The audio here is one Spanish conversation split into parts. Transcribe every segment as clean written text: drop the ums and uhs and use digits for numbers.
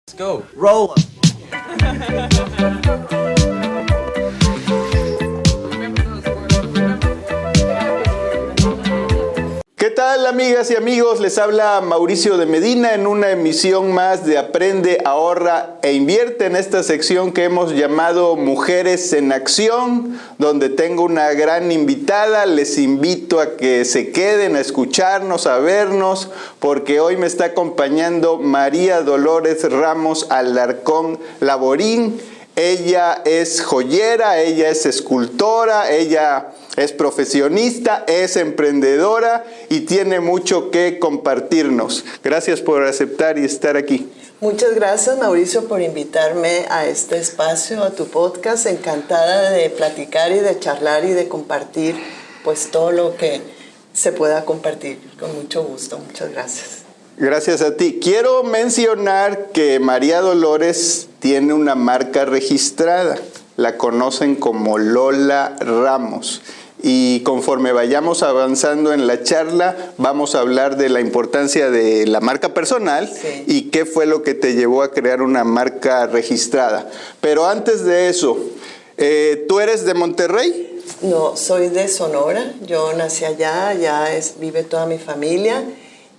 Let's go. Roll. ¿Qué tal, amigas y amigos? Les habla Mauricio de Medina en una emisión más de Aprende, Ahorra e Invierte, en esta sección que hemos llamado Mujeres en Acción, donde tengo una gran invitada. Les invito a que se queden a escucharnos, a vernos, porque hoy me está acompañando María Dolores Ramos Alarcón Laborín. Ella es joyera, ella es escultora, ella es profesionista, es emprendedora y tiene mucho que compartirnos. Gracias por aceptar y estar aquí. Muchas gracias, Mauricio, por invitarme a este espacio, a tu podcast. Encantada de platicar y de charlar y de compartir pues todo lo que se pueda compartir. Con mucho gusto. Muchas gracias. Gracias a ti. Quiero mencionar que María Dolores tiene una marca registrada. La conocen como Lola Ramos. Y conforme vayamos avanzando en la charla, vamos a hablar de la importancia de la marca personal, sí, y qué fue lo que te llevó a crear una marca registrada. Pero antes de eso, ¿tú eres de Monterrey? No, soy de Sonora. Yo nací allá, vive toda mi familia.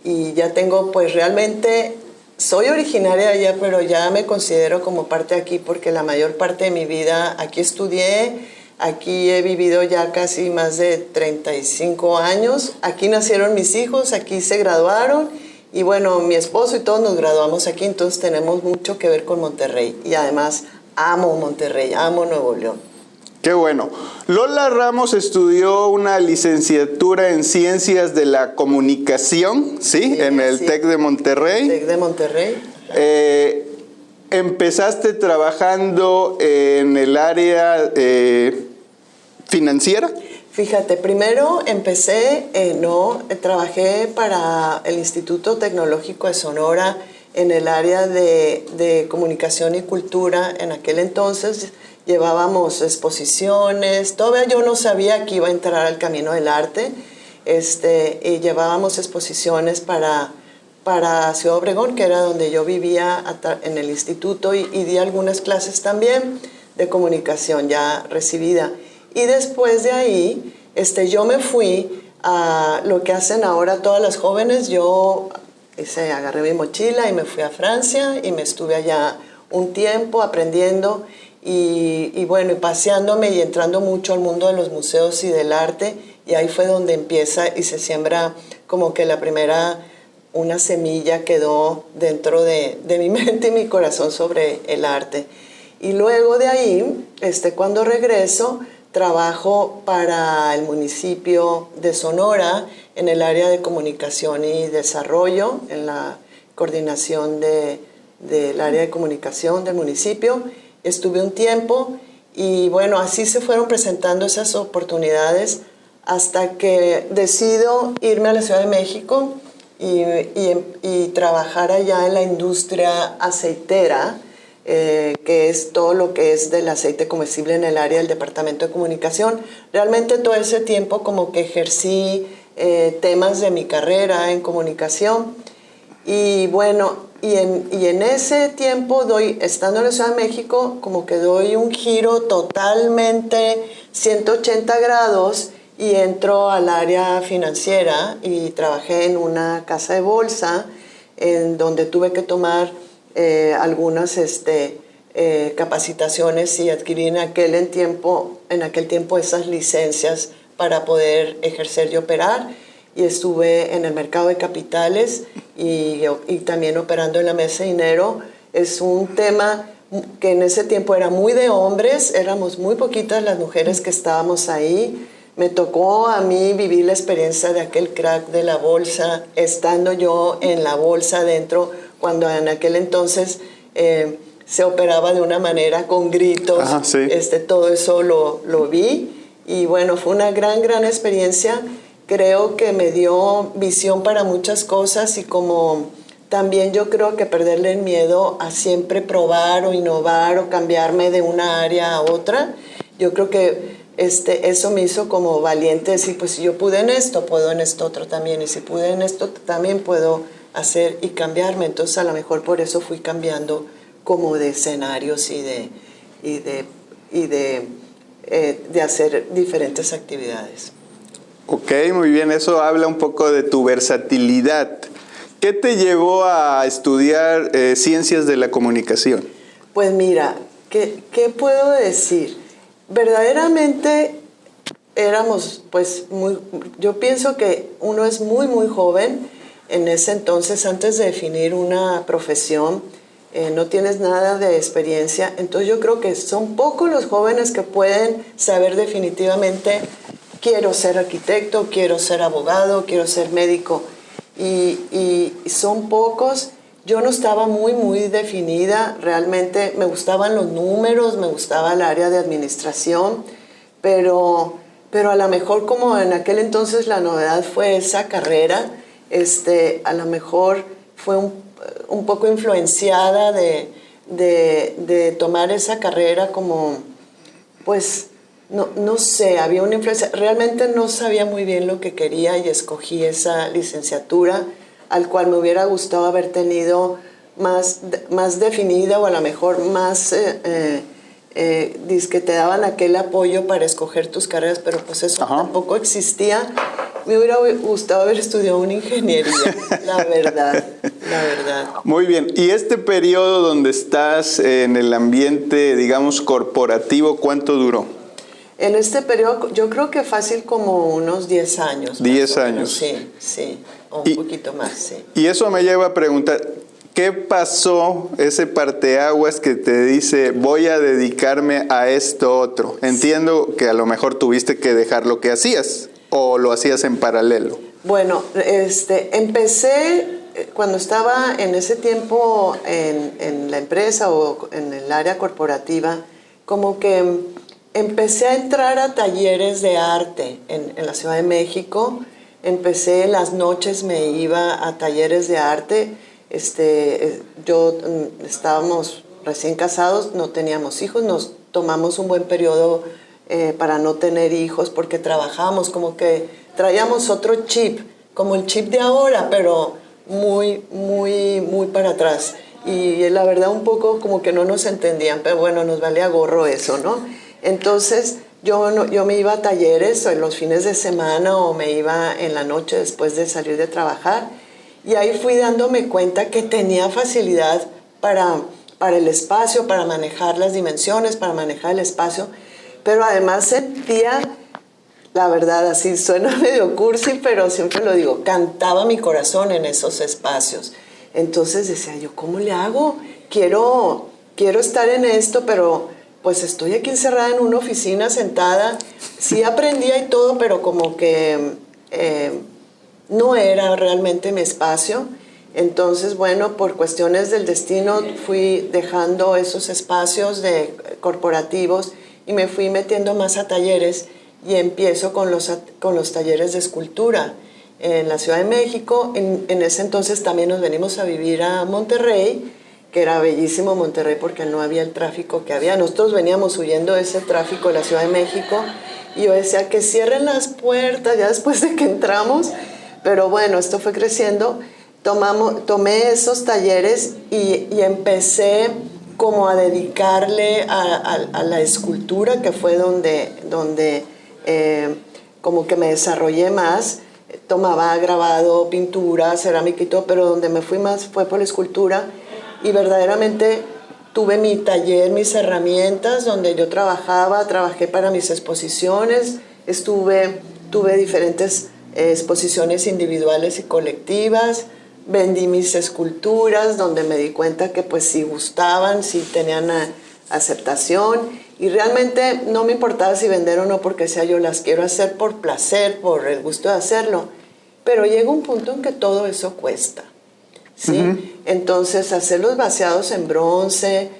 Y ya tengo, pues realmente, soy originaria de allá, pero ya me considero como parte de aquí porque la mayor parte de mi vida aquí estudié, aquí he vivido ya casi más de 35 años, aquí nacieron mis hijos, aquí se graduaron y bueno, mi esposo y todos nos graduamos aquí, entonces tenemos mucho que ver con Monterrey y además amo Monterrey, amo Nuevo León. Qué bueno. Lola Ramos estudió una licenciatura en Ciencias de la Comunicación, ¿sí? En el TEC de Monterrey. TEC de Monterrey. ¿Empezaste trabajando en el área financiera? Fíjate, primero trabajé para el Instituto Tecnológico de Sonora en el área de comunicación y cultura. En aquel entonces llevábamos exposiciones, todavía yo no sabía que iba a entrar al camino del arte, y llevábamos exposiciones para Ciudad Obregón, que era donde yo vivía en el instituto, y di algunas clases también de comunicación ya recibida. Y después de ahí, yo me fui a lo que hacen ahora todas las jóvenes. Yo agarré mi mochila y me fui a Francia y me estuve allá un tiempo aprendiendo y bueno, paseándome y entrando mucho al mundo de los museos y del arte, y ahí fue donde empieza y se siembra como que una semilla quedó dentro de mi mente y mi corazón sobre el arte. Y luego de ahí, cuando regreso, trabajo para el municipio de Sonora en el área de comunicación y desarrollo, en la coordinación del área de comunicación del municipio. Estuve un tiempo y bueno, así se fueron presentando esas oportunidades hasta que decido irme a la Ciudad de México y trabajar allá en la industria aceitera, que es todo lo que es del aceite comestible en el área del departamento de comunicación. Realmente todo ese tiempo como que ejercí temas de mi carrera en comunicación y bueno, y en ese tiempo estando en la Ciudad de México, como que doy un giro totalmente 180 grados y entro al área financiera y trabajé en una casa de bolsa en donde tuve que tomar algunas capacitaciones y adquirí en aquel tiempo esas licencias para poder ejercer y operar. Y estuve en el mercado de capitales y también operando en la mesa de dinero. Es un tema que en ese tiempo era muy de hombres, éramos muy poquitas las mujeres que estábamos ahí. Me tocó a mí vivir la experiencia de aquel crack de la bolsa, estando yo en la bolsa dentro, cuando en aquel entonces se operaba de una manera con gritos. Ajá, sí. Todo eso lo vi y bueno, fue una gran experiencia. Creo que me dio visión para muchas cosas y como también yo creo que perderle el miedo a siempre probar o innovar o cambiarme de una área a otra. Yo creo que eso me hizo como valiente decir, pues si yo pude en esto, puedo en esto otro también. Y si pude en esto, también puedo hacer y cambiarme. Entonces a lo mejor por eso fui cambiando como de escenarios y de hacer diferentes actividades. Ok, muy bien, eso habla un poco de tu versatilidad. ¿Qué te llevó a estudiar ciencias de la comunicación? Pues mira, ¿qué puedo decir? Verdaderamente éramos, pues, yo pienso que uno es muy joven en ese entonces, antes de definir una profesión, no tienes nada de experiencia, entonces yo creo que son pocos los jóvenes que pueden saber definitivamente, quiero ser arquitecto, quiero ser abogado, quiero ser médico, y son pocos. Yo no estaba muy definida, realmente me gustaban los números, me gustaba el área de administración, pero a lo mejor como en aquel entonces la novedad fue esa carrera, a lo mejor fue un poco influenciada de tomar esa carrera como, pues, no sé, había una influencia. Realmente no sabía muy bien lo que quería y escogí esa licenciatura, al cual me hubiera gustado haber tenido más definida, o a lo mejor más, que te daban aquel apoyo para escoger tus carreras, pero pues eso tampoco existía. Me hubiera gustado haber estudiado una ingeniería, la verdad. Muy bien, y este periodo donde estás en el ambiente, digamos, corporativo, ¿cuánto duró? En este periodo, yo creo que fácil como unos 10 años. 10 años. Sí, o un poquito más, sí. Y eso me lleva a preguntar, ¿qué pasó, ese parteaguas que te dice, voy a dedicarme a esto otro? Entiendo que a lo mejor tuviste que dejar lo que hacías, o lo hacías en paralelo. Bueno, empecé cuando estaba en ese tiempo en la empresa o en el área corporativa, como que empecé a entrar a talleres de arte en la Ciudad de México. Empecé las noches, me iba a talleres de arte. Estábamos recién casados, no teníamos hijos, nos tomamos un buen periodo para no tener hijos porque trabajábamos, como que traíamos otro chip, como el chip de ahora, pero muy para atrás. Y la verdad un poco como que no nos entendían, pero bueno, nos valía gorro eso, ¿no? Entonces yo me iba a talleres en los fines de semana o me iba en la noche después de salir de trabajar, y ahí fui dándome cuenta que tenía facilidad para el espacio, para manejar las dimensiones, para manejar el espacio, pero además sentía, la verdad, así suena medio cursi, pero siempre lo digo, cantaba mi corazón en esos espacios. Entonces decía yo, ¿cómo le hago? Quiero estar en esto, pero pues estoy aquí encerrada en una oficina sentada. Sí aprendía y todo, pero como que no era realmente mi espacio. Entonces, bueno, por cuestiones del destino fui dejando esos espacios corporativos y me fui metiendo más a talleres, y empiezo con los talleres de escultura en la Ciudad de México. En ese entonces también nos venimos a vivir a Monterrey, que era bellísimo Monterrey porque no había el tráfico que había. Nosotros veníamos huyendo de ese tráfico de la Ciudad de México, y yo decía que cierren las puertas ya después de que entramos, pero bueno, esto fue creciendo. Tomé esos talleres y empecé como a dedicarle a la escultura, que fue donde como que me desarrollé más. Tomaba grabado, pintura, cerámica y todo, pero donde me fui más fue por la escultura, y verdaderamente tuve mi taller, mis herramientas, donde yo trabajé para mis exposiciones, tuve diferentes exposiciones individuales y colectivas, vendí mis esculturas, donde me di cuenta que pues sí gustaban, sí tenían aceptación, y realmente no me importaba si vender o no, porque decía yo, las quiero hacer por placer, por el gusto de hacerlo, pero llega un punto en que todo eso cuesta, ¿sí? Entonces hacer los vaciados en bronce,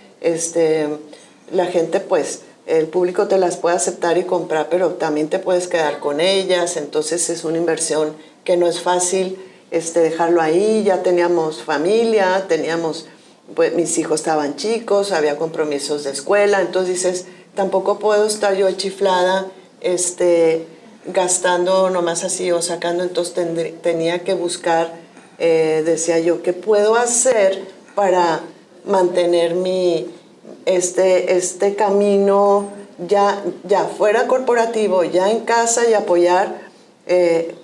la gente pues, el público te las puede aceptar y comprar, pero también te puedes quedar con ellas, entonces es una inversión que no es fácil dejarlo ahí. Ya teníamos familia, pues mis hijos estaban chicos, había compromisos de escuela, entonces dices, tampoco puedo estar yo chiflada, gastando nomás así o sacando, entonces tenía que buscar decía yo, ¿qué puedo hacer para mantener este camino ya fuera corporativo, ya en casa y apoyar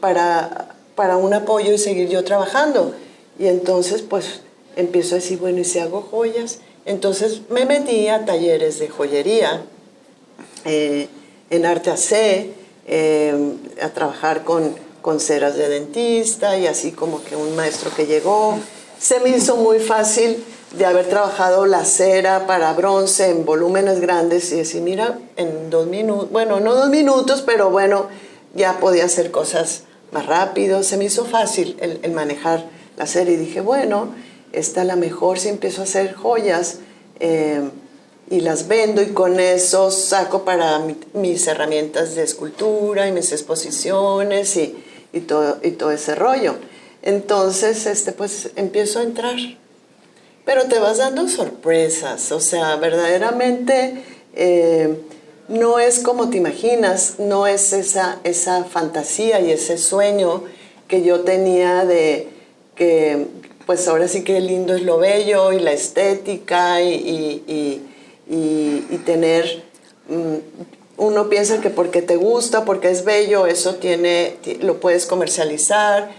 para un apoyo y seguir yo trabajando? Y entonces pues empiezo a decir, bueno, ¿y si hago joyas? Entonces me metí a talleres de joyería, en Arte AC, a trabajar con ceras de dentista y así como que un maestro que llegó. Se me hizo muy fácil de haber trabajado la cera para bronce en volúmenes grandes y decir, mira, en 2 minutos, bueno, no 2 minutos, pero bueno, ya podía hacer cosas más rápido. Se me hizo fácil el manejar la cera y dije, bueno, esta a lo mejor si empiezo a hacer joyas y las vendo y con eso saco para mis herramientas de escultura y mis exposiciones y todo ese rollo. Entonces, pues empiezo a entrar. Pero te vas dando sorpresas, o sea, verdaderamente no es como te imaginas, no es esa fantasía y ese sueño que yo tenía de que, pues ahora sí que lindo es lo bello y la estética y tener, uno piensa que porque te gusta, porque es bello, eso lo puedes comercializar.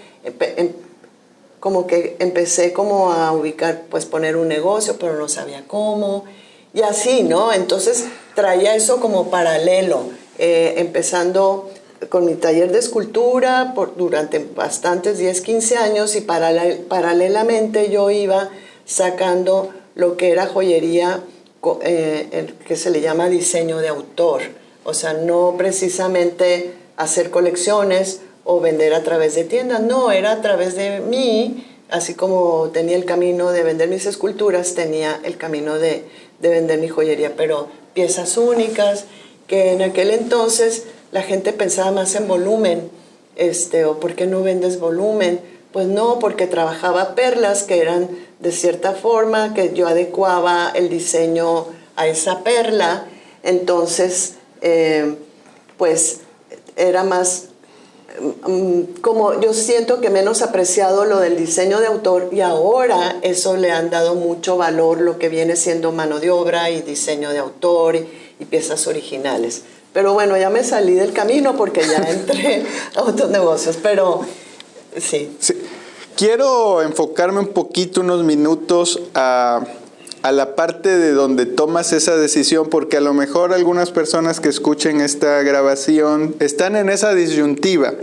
Como que empecé como a ubicar, pues poner un negocio, pero no sabía cómo, y así, ¿no? Entonces traía eso como paralelo, empezando con mi taller de escultura durante bastantes 10, 15 años y paralelamente yo iba sacando lo que era joyería, que se le llama diseño de autor, o sea, no precisamente hacer colecciones o vender a través de tiendas, no, era a través de mí, así como tenía el camino de vender mis esculturas, tenía el camino de vender mi joyería, pero piezas únicas, que en aquel entonces la gente pensaba más en volumen, o ¿por qué no vendes volumen? Pues no, porque trabajaba perlas que eran de cierta forma, que yo adecuaba el diseño a esa perla, entonces, pues era más, como yo siento que menos apreciado lo del diseño de autor, y ahora eso le han dado mucho valor, lo que viene siendo mano de obra y diseño de autor y piezas originales. Pero bueno, ya me salí del camino porque ya entré a otros negocios, pero sí. Quiero enfocarme un poquito, unos minutos, a la parte de donde tomas esa decisión, porque a lo mejor algunas personas que escuchen esta grabación están en esa disyuntiva,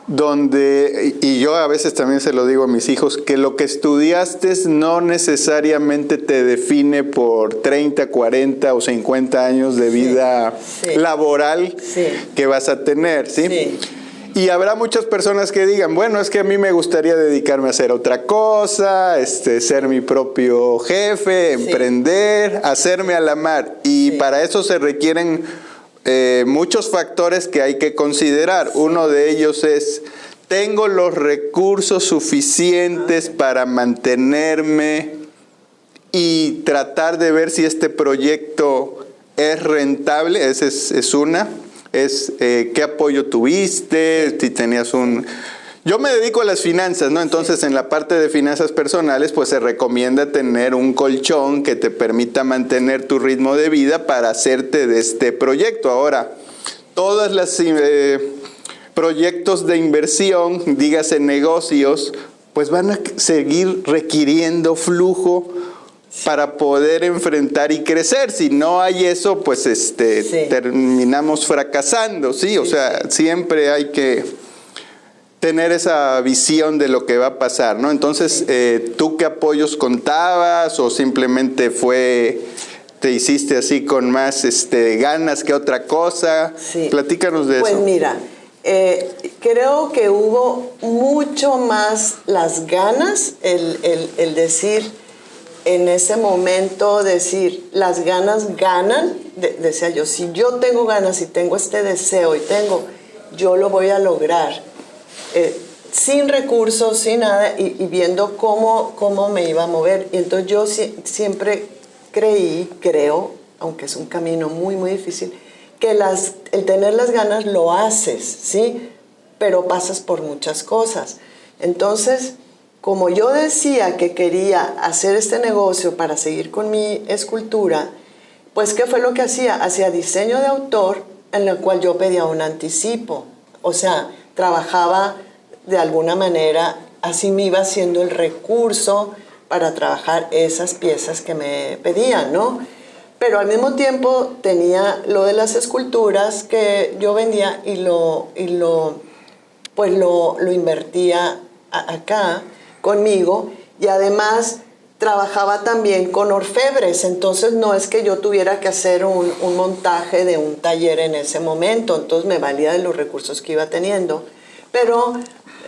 donde, y yo a veces también se lo digo a mis hijos, que lo que estudiaste no necesariamente te define por 30, 40 o 50 años de vida laboral que vas a tener, ¿sí? Sí. Y habrá muchas personas que digan, bueno, es que a mí me gustaría dedicarme a hacer otra cosa, ser mi propio jefe, emprender, hacerme a la mar. Y para eso se requieren muchos factores que hay que considerar. Uno de ellos es, ¿tengo los recursos suficientes para mantenerme y tratar de ver si este proyecto es rentable? Esa es una. ¿Qué apoyo tuviste? Si tenías Yo me dedico a las finanzas, ¿no? Entonces, en la parte de finanzas personales, pues se recomienda tener un colchón que te permita mantener tu ritmo de vida para hacerte de este proyecto. Ahora, todas las proyectos de inversión, dígase negocios, pues van a seguir requiriendo flujo para poder enfrentar y crecer. Si no hay eso, pues terminamos fracasando, ¿sí? O sea, siempre hay que tener esa visión de lo que va a pasar, ¿no? Entonces, ¿tú qué apoyos contabas o simplemente te hiciste así con más ganas que otra cosa? Sí. Platícanos de eso. Pues mira, creo que hubo mucho más las ganas, el decir, en ese momento decir, las ganas ganan, decía yo, si yo tengo ganas y tengo este deseo yo lo voy a lograr, sin recursos, sin nada, y viendo cómo me iba a mover. Y entonces yo siempre creo, aunque es un camino muy, muy difícil, que el tener las ganas lo haces, ¿sí? Pero pasas por muchas cosas. Entonces, como yo decía que quería hacer este negocio para seguir con mi escultura, pues ¿qué fue lo que hacía? Hacía diseño de autor en el cual yo pedía un anticipo. O sea, trabajaba de alguna manera, así me iba haciendo el recurso para trabajar esas piezas que me pedían, ¿no? Pero al mismo tiempo tenía lo de las esculturas que yo vendía y lo invertía acá conmigo, y además trabajaba también con orfebres, entonces no es que yo tuviera que hacer un montaje de un taller en ese momento, entonces me valía de los recursos que iba teniendo. Pero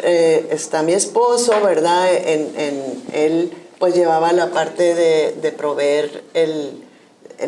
está mi esposo, ¿verdad? Él pues llevaba la parte de proveer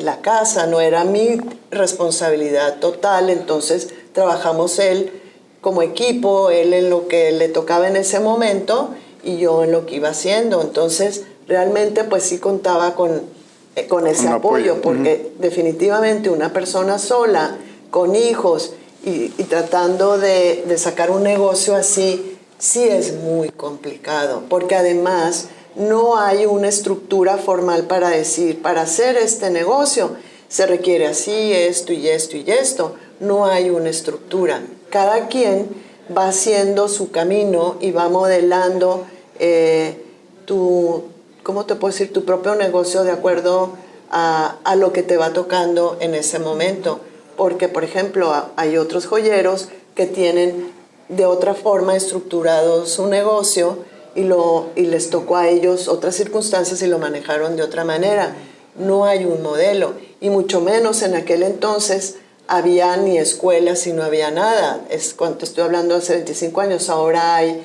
la casa, no era mi responsabilidad total, entonces trabajamos él como equipo, él en lo que le tocaba en ese momento y yo en lo que iba haciendo. Entonces realmente pues sí contaba con ese apoyo, porque definitivamente una persona sola, con hijos y tratando de sacar un negocio así, sí es muy complicado, porque además no hay una estructura formal para decir, para hacer este negocio se requiere así, esto y esto y esto. No hay una estructura. Cada quien va haciendo su camino y va modelando ¿cómo te puedo decir? Tu propio negocio de acuerdo a lo que te va tocando en ese momento. Porque, por ejemplo, hay otros joyeros que tienen de otra forma estructurado su negocio y les tocó a ellos otras circunstancias y lo manejaron de otra manera. No hay un modelo, y mucho menos en aquel entonces había ni escuelas y no había nada. Es cuando estoy hablando hace 25 años, ahora hay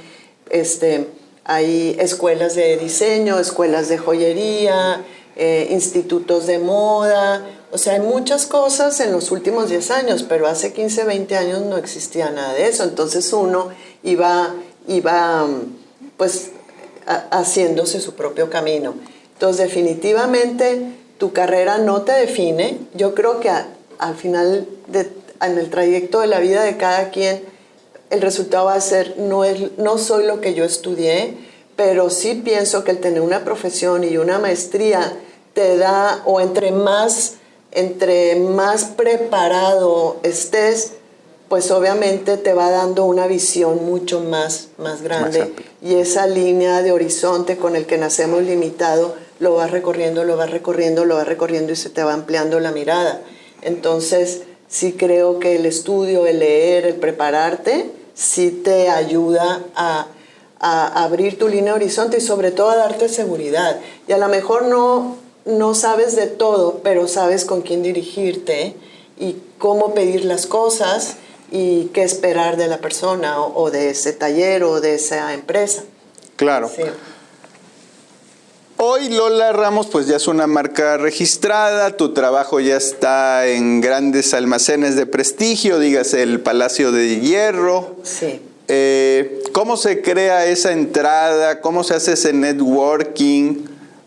escuelas de diseño, escuelas de joyería, institutos de moda, o sea, hay muchas cosas en los últimos 10 años, pero hace 15, 20 años no existía nada de eso. Entonces uno iba pues haciéndose su propio camino. Entonces definitivamente tu carrera no te define. Yo creo que al final, en el trayecto de la vida de cada quien, el resultado va a ser, no soy lo que yo estudié, pero sí pienso que el tener una profesión y una maestría te da, o entre más preparado estés, pues obviamente te va dando una visión mucho más grande, y esa línea de horizonte con el que nacemos limitado, lo vas recorriendo y se te va ampliando la mirada. Entonces sí creo que el estudio, el leer, el prepararte, sí te ayuda a abrir tu línea de horizonte y sobre todo a darte seguridad. Y a lo mejor no sabes de todo, pero sabes con quién dirigirte y cómo pedir las cosas y qué esperar de la persona o de ese taller o de esa empresa. Claro. Sí. Hoy Lola Ramos pues ya es una marca registrada, tu trabajo ya está en grandes almacenes de prestigio, dígase el Palacio de Hierro. Sí. ¿Cómo se crea esa entrada? ¿Cómo se hace ese networking?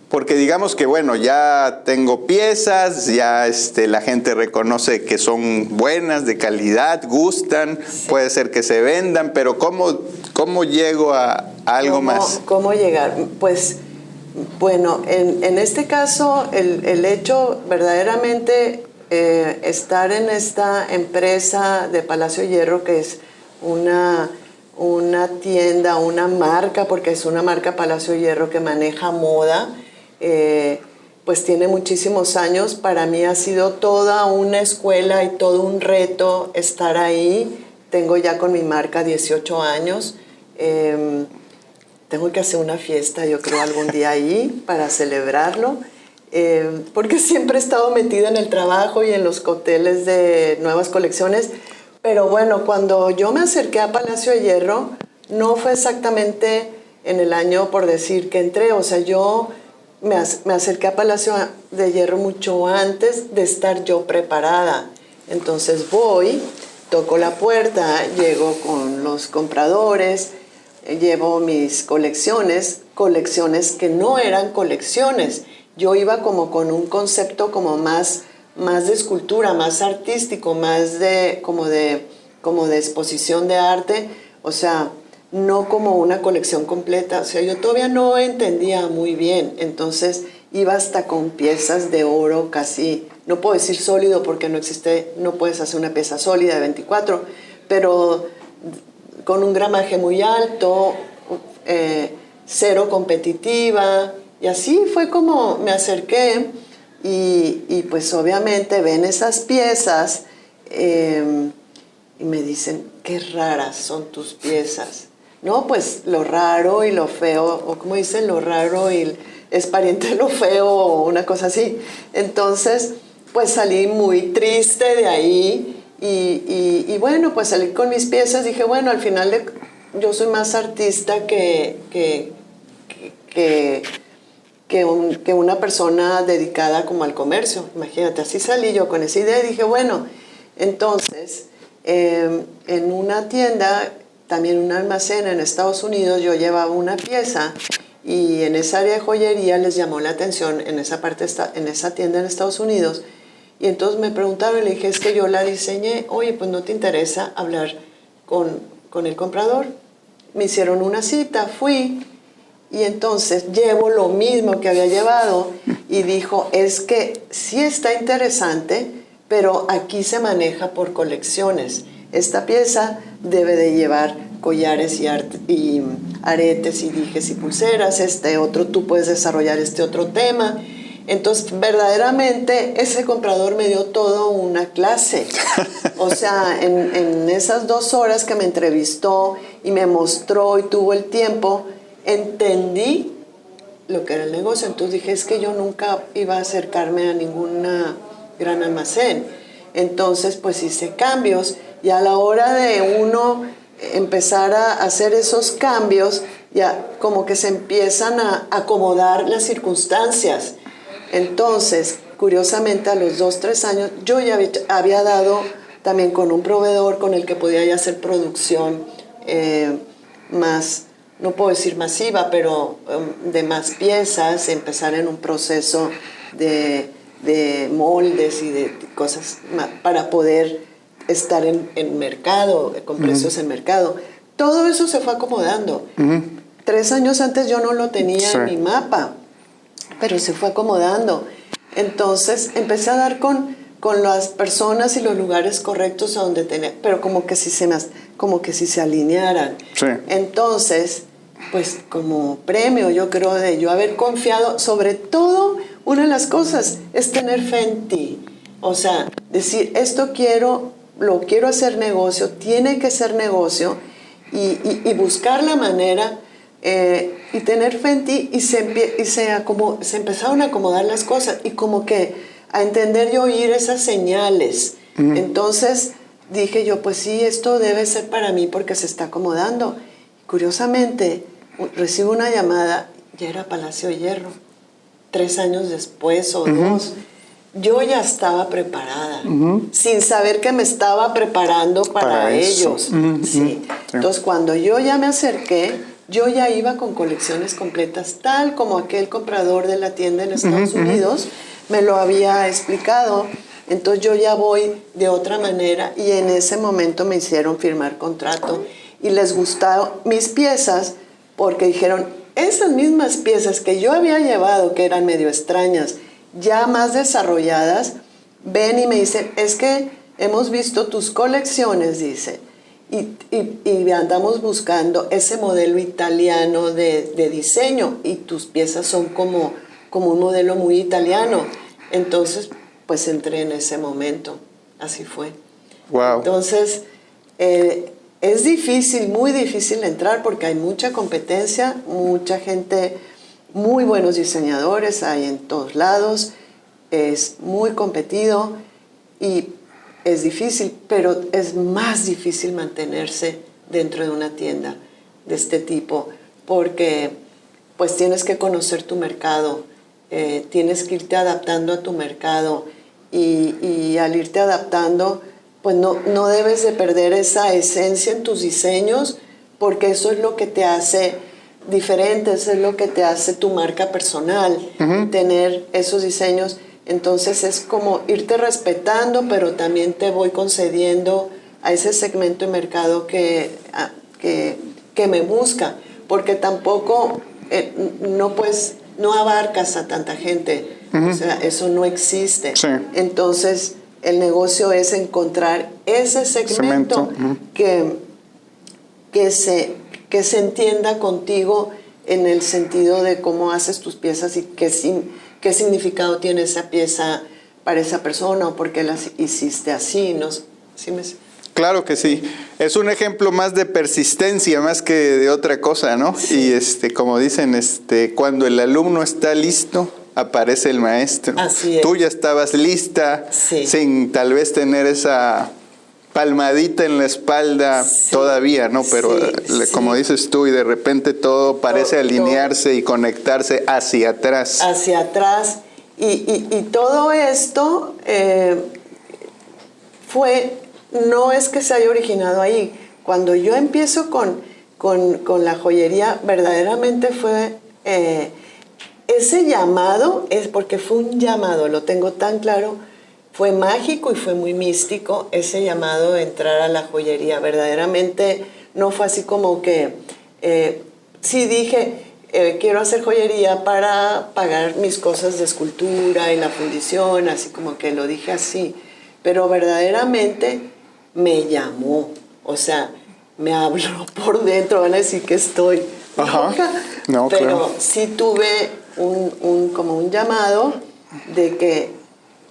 Porque digamos que bueno, ya tengo piezas, ya la gente reconoce que son buenas, de calidad, gustan, sí. Puede ser que se vendan, pero ¿cómo llego a algo más? ¿Cómo llegar? Pues bueno, en este caso el hecho verdaderamente estar en esta empresa de Palacio de Hierro, que es una tienda, una marca, porque es una marca Palacio de Hierro que maneja moda, pues tiene muchísimos años. Para mí ha sido toda una escuela y todo un reto estar ahí. Tengo ya con mi marca 18 años. Tengo que hacer una fiesta, yo creo, algún día ahí para celebrarlo, porque siempre he estado metida en el trabajo y en los cócteles de nuevas colecciones. Pero bueno, cuando yo me acerqué a Palacio de Hierro, no fue exactamente en el año, por decir, que entré. O sea, yo me acerqué a Palacio de Hierro mucho antes de estar yo preparada. Entonces voy, toco la puerta, llego con los compradores, llevo mis colecciones que no eran colecciones. Yo iba como con un concepto como más de escultura, más artístico, más como de exposición de arte. O sea, no como una colección completa. O sea, yo todavía no entendía muy bien. Entonces iba hasta con piezas de oro casi, no puedo decir sólido porque no existe, no puedes hacer una pieza sólida de 24, pero con un gramaje muy alto, cero competitiva. Y así fue como me acerqué y pues obviamente ven esas piezas y me dicen, qué raras son tus piezas. No, pues lo raro y lo feo, o como dicen, lo raro y es pariente de lo feo, o una cosa así. Entonces, pues salí muy triste de ahí y bueno, pues salí con mis piezas. Dije, bueno, al final yo soy más artista que una persona dedicada como al comercio. Imagínate, así salí yo con esa idea y dije, bueno, entonces, en una tienda, también un almacén en Estados Unidos, yo llevaba una pieza y en esa área de joyería les llamó la atención en esa parte, en esa tienda en Estados Unidos. Y entonces me preguntaron y le dije, es que yo la diseñé. Oye, pues ¿no te interesa hablar con el comprador? Me hicieron una cita, fui. Y entonces llevo lo mismo que había llevado y dijo, es que sí está interesante, pero aquí se maneja por colecciones. Esta pieza debe de llevar collares y aretes y dijes y pulseras, este otro, tú puedes desarrollar este otro tema. Entonces, verdaderamente, ese comprador me dio todo una clase. O sea, en esas 2 horas que me entrevistó y me mostró y tuvo el tiempo, entendí lo que era el negocio. Entonces dije, es que yo nunca iba a acercarme a ninguna gran almacén. Entonces, pues hice cambios y a la hora de uno empezar a hacer esos cambios, ya como que se empiezan a acomodar las circunstancias. Entonces, curiosamente, a los 2, 3 años, yo ya había dado también con un proveedor con el que podía ya hacer producción más, no puedo decir masiva, pero de más piezas, empezar en un proceso de moldes y de cosas para poder estar en mercado, con precios en mercado. Todo eso se fue acomodando. 3 años antes yo no lo tenía en mi mapa, pero se fue acomodando. Entonces empecé a dar con las personas y los lugares correctos a donde tenía, pero como que si se alinearan. Sí. Entonces, pues como premio, yo creo, de yo haber confiado, sobre todo, una de las cosas es tener fe en ti. O sea, decir, esto lo quiero hacer negocio, tiene que ser negocio, y buscar la manera y tener fe en ti, y se empezaron a acomodar las cosas y como que a entender y oír esas señales. Entonces dije yo, pues sí, esto debe ser para mí porque se está acomodando. Curiosamente, recibo una llamada, ya era Palacio de Hierro, 3 años después o 2. Yo ya estaba preparada, sin saber que me estaba preparando para ellos. Sí. Entonces, cuando yo ya me acerqué, yo ya iba con colecciones completas, tal como aquel comprador de la tienda en Estados Unidos me lo había explicado. Entonces, yo ya voy de otra manera y en ese momento me hicieron firmar contrato y les gustaron mis piezas porque dijeron, esas mismas piezas que yo había llevado, que eran medio extrañas, ya más desarrolladas, ven y me dicen, es que hemos visto tus colecciones, dice, y andamos buscando ese modelo italiano de diseño y tus piezas son como un modelo muy italiano. Entonces, pues entré en ese momento, así fue. Wow. Entonces, es difícil, muy difícil entrar porque hay mucha competencia, mucha gente, muy buenos diseñadores hay en todos lados, es muy competido y es difícil, pero es más difícil mantenerse dentro de una tienda de este tipo porque pues tienes que conocer tu mercado, tienes que irte adaptando a tu mercado y al irte adaptando pues no debes de perder esa esencia en tus diseños porque eso es lo que te hace diferente, eso es lo que te hace tu marca personal, tener esos diseños. Entonces es como irte respetando, pero también te voy concediendo a ese segmento de mercado que que me busca, porque tampoco no abarcas a tanta gente, o sea, eso no existe. Sí. Entonces, el negocio es encontrar ese segmento que se entienda contigo en el sentido de cómo haces tus piezas y qué significado tiene esa pieza para esa persona o por qué la hiciste así, ¿no? ¿Sí me... Claro que sí. Es un ejemplo más de persistencia, más que de otra cosa, ¿no? Sí. Y como dicen, cuando el alumno está listo, aparece el maestro. Así es. Tú ya estabas lista, sí, sin tal vez tener esa palmadita en la espalda, sí, todavía, ¿no? Pero sí, como dices tú, y de repente todo parece alinearse y conectarse hacia atrás. Hacia atrás. Y todo esto no es que se haya originado ahí. Cuando yo empiezo con la joyería, verdaderamente fue ese llamado, es porque fue un llamado, lo tengo tan claro, fue mágico y fue muy místico ese llamado de entrar a la joyería. Verdaderamente no fue así como que, sí dije, quiero hacer joyería para pagar mis cosas de escultura y la fundición, así como que lo dije así, pero verdaderamente me llamó, o sea, me habló por dentro, van a decir que estoy loca, no, pero claro, sí tuve como un llamado de que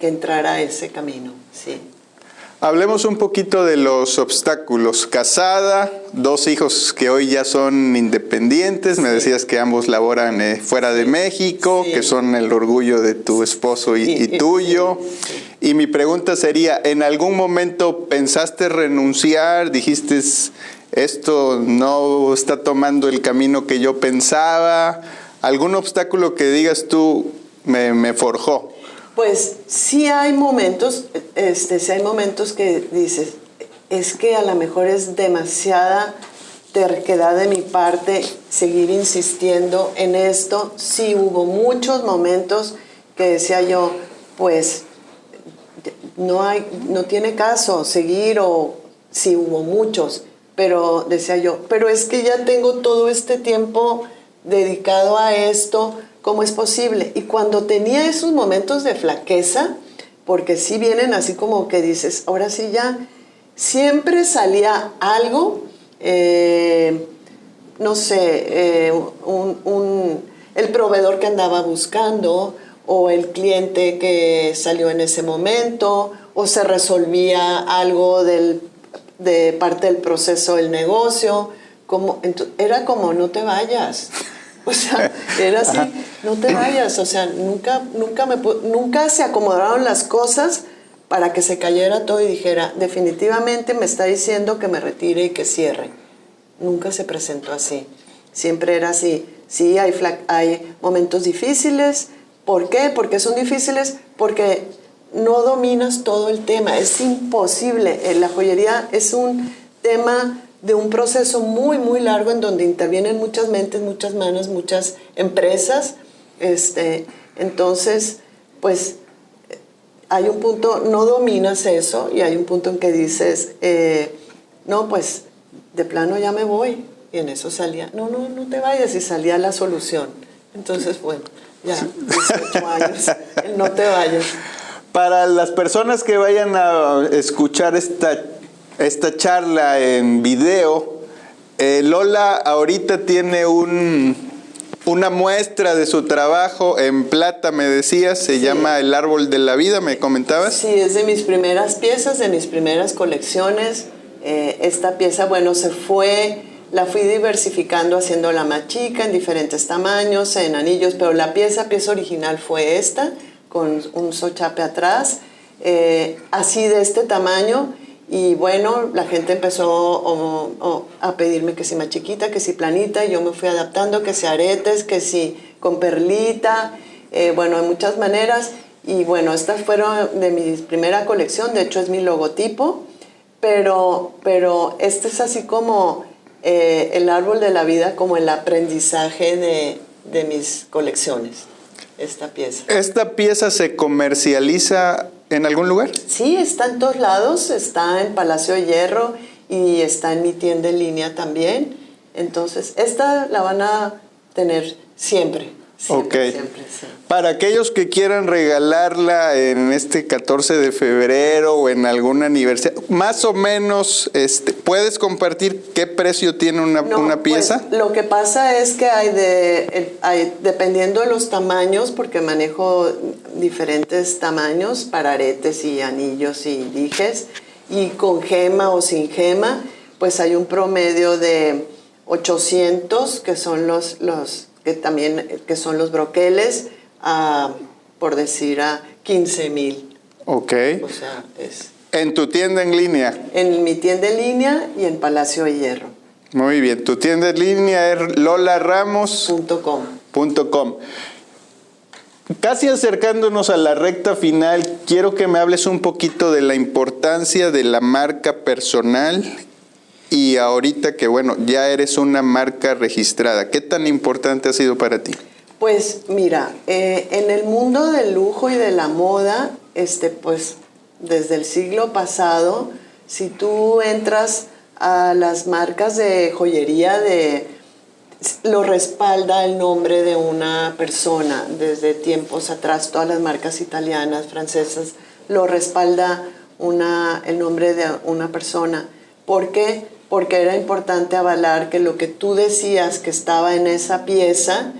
entrara ese camino, sí. Hablemos un poquito de los obstáculos. Casada, 2 hijos que hoy ya son independientes, sí, me decías que ambos laboran fuera de México, sí, que son el orgullo de tu esposo y tuyo. Sí, sí. Y mi pregunta sería, ¿en algún momento pensaste renunciar? ¿Dijiste, esto no está tomando el camino que yo pensaba? ¿Algún obstáculo que digas tú me forjó? Pues sí hay momentos, que dices, es que a lo mejor es demasiada terquedad de mi parte seguir insistiendo en esto. Sí hubo muchos momentos que decía yo, pues no tiene caso seguir, o sí hubo muchos, pero decía yo, pero es que ya tengo todo este tiempo dedicado a esto, ¿cómo es posible? Y cuando tenía esos momentos de flaqueza, porque sí vienen así como que dices, ahora sí ya, siempre salía algo, no sé, el proveedor que andaba buscando, o el cliente que salió en ese momento, o se resolvía algo de parte del proceso del negocio, era como, no te vayas. O sea, era así, no te vayas, o sea, nunca se acomodaron las cosas para que se cayera todo y dijera, definitivamente me está diciendo que me retire y que cierre. Nunca se presentó así, siempre era así. Sí, hay momentos difíciles. ¿Por qué? ¿Por qué son difíciles? Porque no dominas todo el tema, es imposible. La joyería es un tema de un proceso muy, muy largo en donde intervienen muchas mentes, muchas manos, muchas empresas. Entonces, pues, hay un punto, no dominas eso, y hay un punto en que dices, no, pues, de plano ya me voy. Y en eso salía, no te vayas, y salía la solución. Entonces, bueno, ya, 18 años, el no te vayas. Para las personas que vayan a escuchar esta charla en video, Lola ahorita tiene una muestra de su trabajo en plata, me decías, se llama El Árbol de la Vida, ¿me comentabas? Sí, es de mis primeras piezas, de mis primeras colecciones. Esta pieza, bueno, la fui diversificando, haciéndola más chica, en diferentes tamaños, en anillos, pero la pieza original fue esta, con un sochape atrás, así de este tamaño. Y bueno, la gente empezó a pedirme que si más chiquita, que si planita, y yo me fui adaptando, que si aretes, que si con perlita, bueno, de muchas maneras. Y bueno, estas fueron de mi primera colección, de hecho es mi logotipo, pero este es así como el árbol de la vida, como el aprendizaje de mis colecciones, esta pieza. ¿Esta pieza se comercializa en algún lugar? Sí, está en todos lados, está en Palacio de Hierro y está en mi tienda en línea también. Entonces, esta la van a tener siempre. Siempre, siempre, sí. Para aquellos que quieran regalarla en este 14 de febrero o en algún aniversario, más o menos, ¿puedes compartir qué precio tiene una pieza? Pues, lo que pasa es que hay dependiendo de los tamaños, porque manejo diferentes tamaños para aretes y anillos y dijes, y con gema o sin gema, pues hay un promedio de 800, que son que son los broqueles, por decir, a 15,000. Ok. O sea, es... ¿En tu tienda en línea? En mi tienda en línea y en Palacio de Hierro. Muy bien. Tu tienda en línea es lolaramos.com. Casi acercándonos a la recta final, quiero que me hables un poquito de la importancia de la marca personal. Y ahorita que, bueno, ya eres una marca registrada, ¿qué tan importante ha sido para ti? Pues mira, en el mundo del lujo y de la moda, pues desde el siglo pasado, si tú entras a las marcas de joyería, lo respalda el nombre de una persona. Desde tiempos atrás, todas las marcas italianas, francesas, lo respalda el nombre de una persona. ¿Por qué? Porque era importante avalar que lo que tú decías que estaba en esa pieza,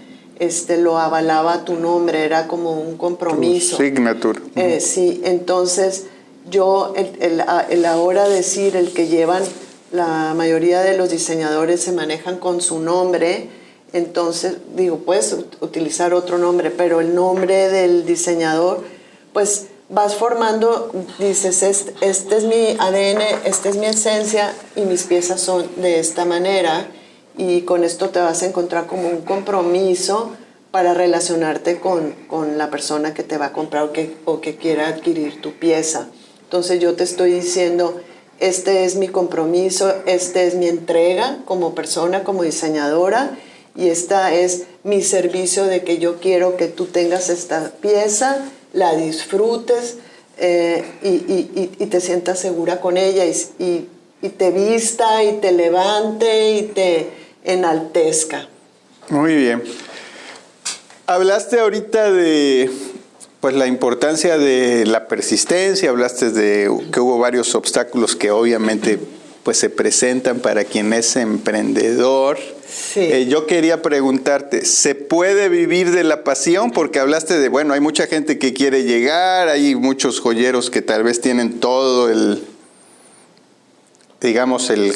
lo avalaba tu nombre, era como un compromiso. Tu signature. Sí, entonces yo, el ahora decir, el que llevan, la mayoría de los diseñadores se manejan con su nombre, entonces digo, puedes utilizar otro nombre, pero el nombre del diseñador, pues vas formando, dices, este es mi ADN, esta es mi esencia y mis piezas son de esta manera, y con esto te vas a encontrar como un compromiso para relacionarte con la persona que te va a comprar o que quiera adquirir tu pieza. Entonces yo te estoy diciendo, este es mi compromiso, este es mi entrega como persona, como diseñadora, y esta es mi servicio de que yo quiero que tú tengas esta pieza, la disfrutes y te sientas segura con ella y te vista y te levante y te enaltezca. Muy bien. Hablaste ahorita de pues la importancia de la persistencia, hablaste de que hubo varios obstáculos que obviamente pues se presentan para quien es emprendedor. Sí. Yo quería preguntarte, ¿se puede vivir de la pasión? Porque hablaste de, bueno, hay mucha gente que quiere llegar, hay muchos joyeros que tal vez tienen todo el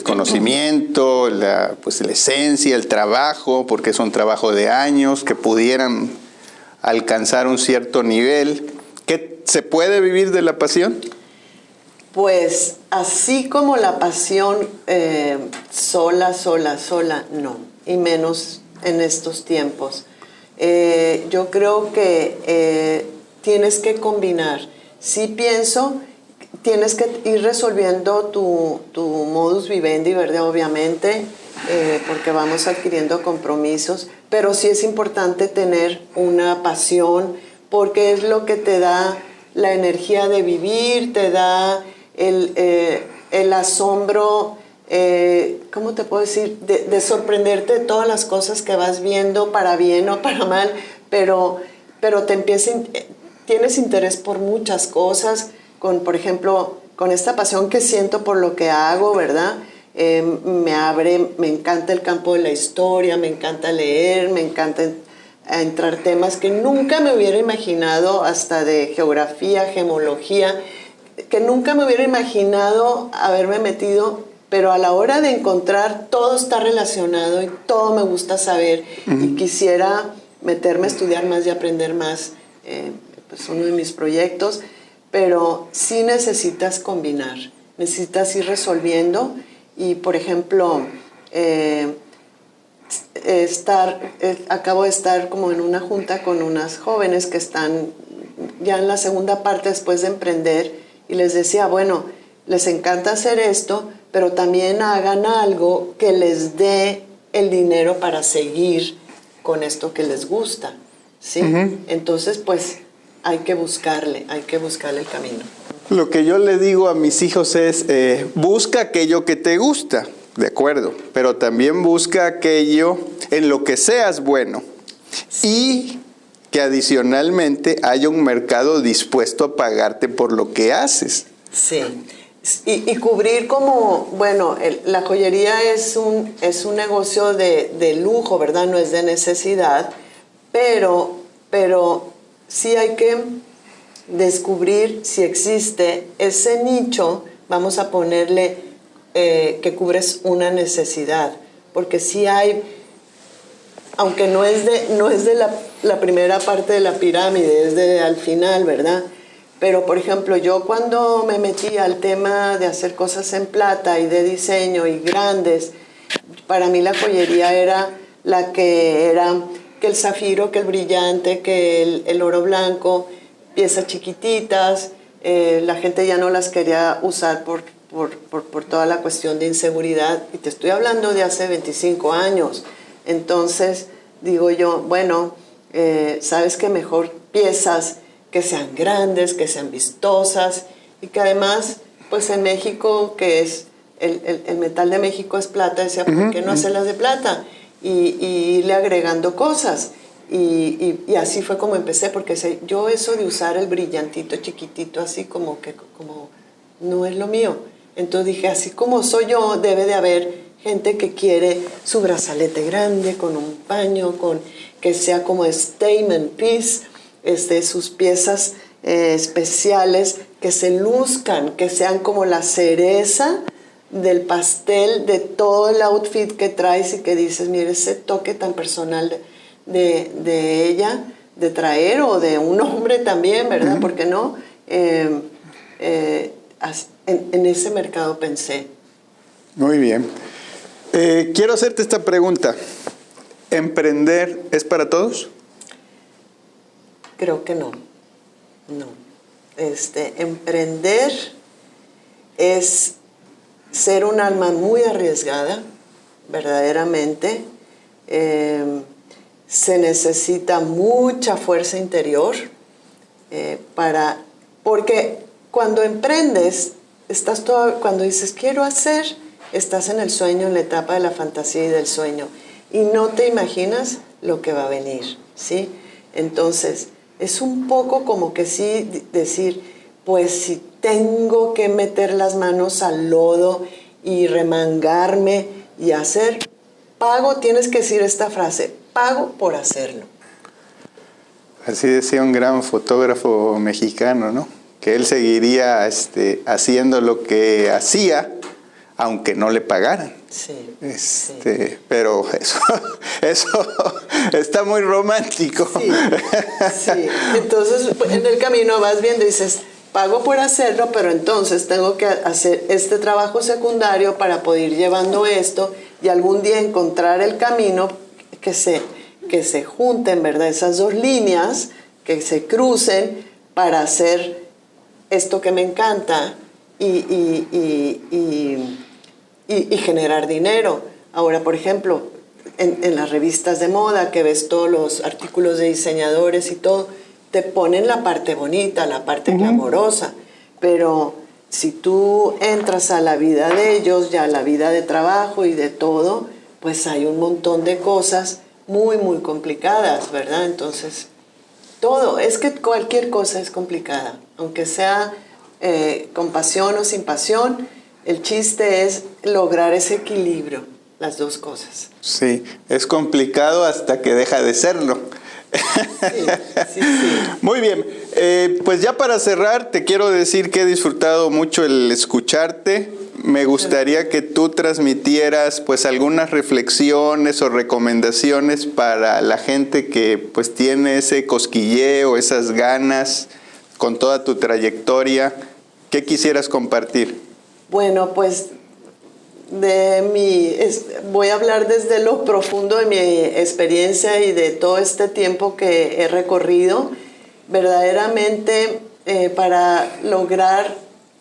conocimiento, la esencia, el trabajo, porque es un trabajo de años, que pudieran alcanzar un cierto nivel. ¿Se puede vivir de la pasión? Pues así como la pasión sola, no, y menos en estos tiempos. Yo creo que tienes que combinar. Sí pienso, tienes que ir resolviendo tu modus vivendi, ¿verdad? Obviamente, porque vamos adquiriendo compromisos, pero sí es importante tener una pasión, porque es lo que te da la energía de vivir, te da el asombro, ¿cómo te puedo decir? De sorprenderte de todas las cosas que vas viendo, para bien o para mal, pero tienes interés por muchas cosas, por ejemplo, con esta pasión que siento por lo que hago, ¿verdad? Me encanta el campo de la historia, me encanta leer, me encanta entrar temas que nunca me hubiera imaginado, hasta de geografía, gemología, que nunca me hubiera imaginado haberme metido, pero a la hora de encontrar, todo está relacionado y todo me gusta saber. Y quisiera meterme a estudiar más y aprender más, pues uno de mis proyectos, pero sí necesitas combinar, necesitas ir resolviendo. Y por ejemplo, acabo de estar como en una junta con unas jóvenes que están ya en la segunda parte después de emprender, y les decía, bueno, les encanta hacer esto, pero también hagan algo que les dé el dinero para seguir con esto que les gusta, ¿sí? Entonces, pues, hay que buscarle el camino. Lo que yo le digo a mis hijos es, busca aquello que te gusta. de acuerdo, pero también busca aquello en lo que seas bueno y que adicionalmente haya un mercado dispuesto a pagarte por lo que haces. Sí, y cubrir como, bueno, la joyería es un negocio de lujo, ¿verdad? No es de necesidad, pero sí hay que descubrir si existe ese nicho, vamos a ponerle, que cubres una necesidad, porque sí hay, aunque no es de la primera parte de la pirámide, es de al final, ¿verdad? Pero, por ejemplo, yo cuando me metí al tema de hacer cosas en plata y de diseño y grandes, para mí la joyería era que el zafiro, que el brillante, que el oro blanco, piezas chiquititas, la gente ya no las quería usar por toda la cuestión de inseguridad. Y te estoy hablando de hace 25 años. Entonces, digo yo, bueno, sabes que mejor piezas que sean grandes, que sean vistosas y que además, pues en México, que es el metal de México es plata, decía, ¿por qué no hacerlas de plata? Y irle agregando cosas. Y así fue como empecé, porque yo eso de usar el brillantito chiquitito, así como no es lo mío. Entonces dije, así como soy yo, debe de haber gente que quiere su brazalete grande, con un paño, que sea como statement piece, sus piezas especiales, que se luzcan, que sean como la cereza del pastel de todo el outfit que traes y que dices, mire, ese toque tan personal de ella, de traer, o de un hombre también, ¿verdad? ¿Por qué no? En ese mercado pensé. Muy bien. Quiero hacerte esta pregunta. ¿Emprender es para todos? Creo que no. No. Emprender es ser un alma muy arriesgada, verdaderamente. Se necesita mucha fuerza interior porque cuando emprendes, cuando dices quiero hacer, estás en el sueño, en la etapa de la fantasía y del sueño, y no te imaginas lo que va a venir, ¿sí? Entonces, es un poco como que sí decir, pues si tengo que meter las manos al lodo y remangarme y hacer, pago, tienes que decir esta frase, pago por hacerlo. Así decía un gran fotógrafo mexicano, ¿no? Que él seguiría haciendo lo que hacía, aunque no le pagaran. Sí, sí. Pero eso está muy romántico. Sí, sí. Entonces, en el camino vas viendo y dices, pago por hacerlo, pero entonces tengo que hacer este trabajo secundario para poder ir llevando esto y algún día encontrar el camino que se junten, ¿verdad? Esas dos líneas, que se crucen para hacer esto que me encanta y generar dinero. Ahora, por ejemplo, en las revistas de moda, que ves todos los artículos de diseñadores y todo, te ponen la parte bonita, la parte glamorosa, pero si tú entras a la vida de ellos, ya a la vida de trabajo y de todo, pues hay un montón de cosas muy, muy complicadas, ¿verdad? Entonces, todo, es que cualquier cosa es complicada, aunque sea con pasión o sin pasión, el chiste es lograr ese equilibrio, las dos cosas. Sí, es complicado hasta que deja de serlo. Sí. Muy bien, pues ya para cerrar te quiero decir que he disfrutado mucho el escucharte. Me gustaría que tú transmitieras pues algunas reflexiones o recomendaciones para la gente que pues tiene ese cosquilleo, esas ganas con toda tu trayectoria. ¿Qué quisieras compartir? Bueno, pues voy a hablar desde lo profundo de mi experiencia y de todo este tiempo que he recorrido. Verdaderamente, para lograr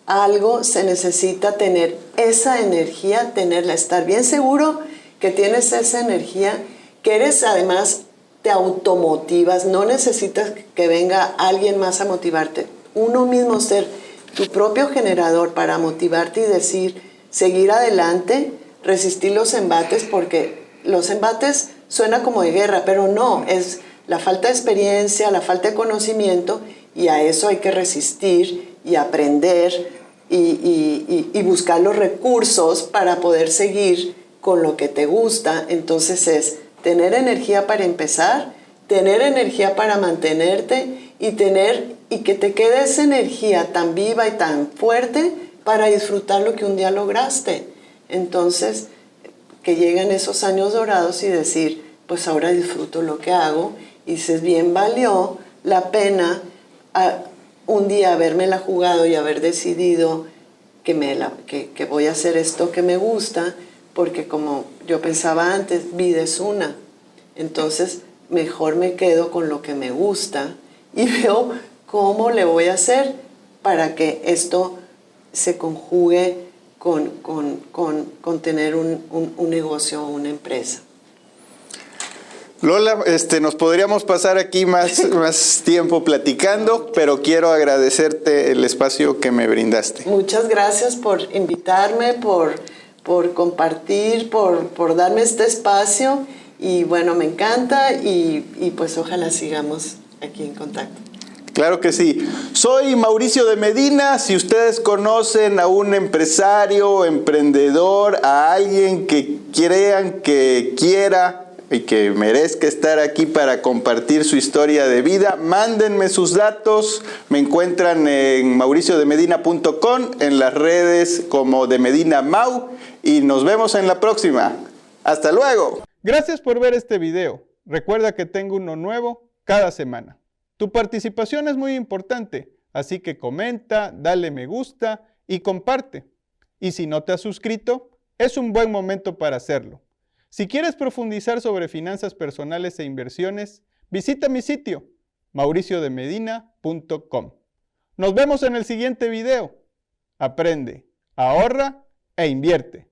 algo se necesita tener esa energía, estar bien seguro que tienes esa energía, que eres además, te automotivas, no necesitas que venga alguien más a motivarte. Uno mismo ser tu propio generador para motivarte y decir, seguir adelante, resistir los embates, porque los embates suena como de guerra, pero no, es la falta de experiencia, la falta de conocimiento, y a eso hay que resistir y aprender y buscar los recursos para poder seguir con lo que te gusta. Entonces es tener energía para empezar, tener energía para mantenerte y que te quede esa energía tan viva y tan fuerte para disfrutar lo que un día lograste. Entonces, que lleguen esos años dorados y decir, pues ahora disfruto lo que hago, y dices, bien valió la pena un día habérmela jugado y haber decidido que voy a hacer esto que me gusta, porque como yo pensaba antes, vida es una. Entonces, mejor me quedo con lo que me gusta y veo cómo le voy a hacer para que esto se conjugue con tener un negocio o una empresa. Lola, nos podríamos pasar aquí más tiempo platicando, pero quiero agradecerte el espacio que me brindaste. Muchas gracias por invitarme, por compartir, por darme este espacio, y bueno, me encanta, y pues ojalá sigamos aquí en contacto. Claro que sí. Soy Mauricio de Medina. Si ustedes conocen a un empresario, emprendedor, a alguien que crean que quiera y que merezca estar aquí para compartir su historia de vida, mándenme sus datos. Me encuentran en mauriciodemedina.com, en las redes como de Medina Mau, y nos vemos en la próxima. ¡Hasta luego! Gracias por ver este video. Recuerda que tengo uno nuevo cada semana. Tu participación es muy importante, así que comenta, dale me gusta y comparte. Y si no te has suscrito, es un buen momento para hacerlo. Si quieres profundizar sobre finanzas personales e inversiones, visita mi sitio, mauriciodemedina.com. Nos vemos en el siguiente video. Aprende, ahorra e invierte.